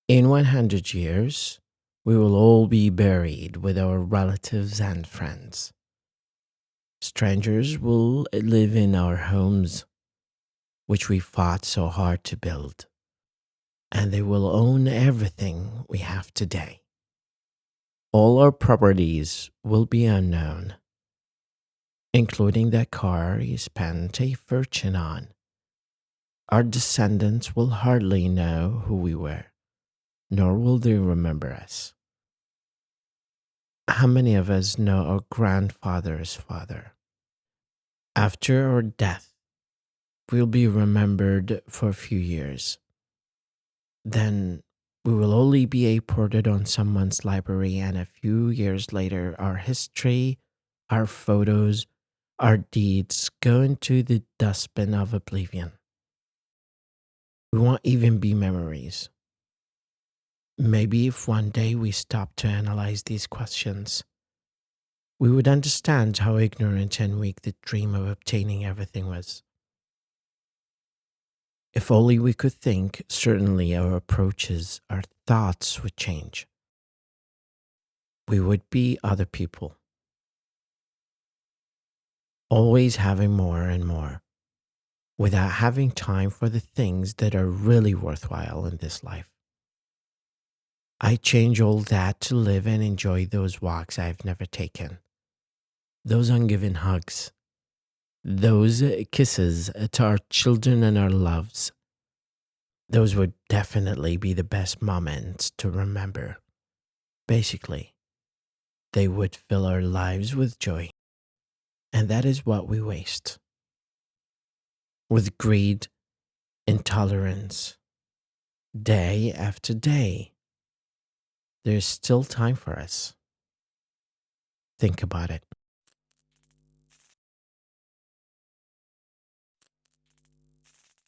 In 100 years, we will all be buried with our relatives and friends. Strangers will live in our homes, which we fought so hard to build, and they will own everything we have today. All our properties will be unknown, including that car you spent a fortune on. Our descendants will hardly know who we were, nor will they remember us. How many of us know our grandfather's father? After our death, we'll be remembered for a few years. Then we will only be reported on someone's library, and a few years later, our history, our photos, our deeds go into the dustbin of oblivion. We won't even be memories. Maybe if one day we stopped to analyze these questions, we would understand how ignorant and weak the dream of obtaining everything was. If only we could think, certainly our approaches, our thoughts would change. We would be other people, always having more and more, without having time for the things that are really worthwhile in this life. I change all that to live and enjoy those walks I've never taken, those ungiven hugs, those kisses to our children and our loves. Those would definitely be the best moments to remember. Basically, they would fill our lives with joy. And that is what we waste. With greed, intolerance, day after day, there's still time for us. Think about it.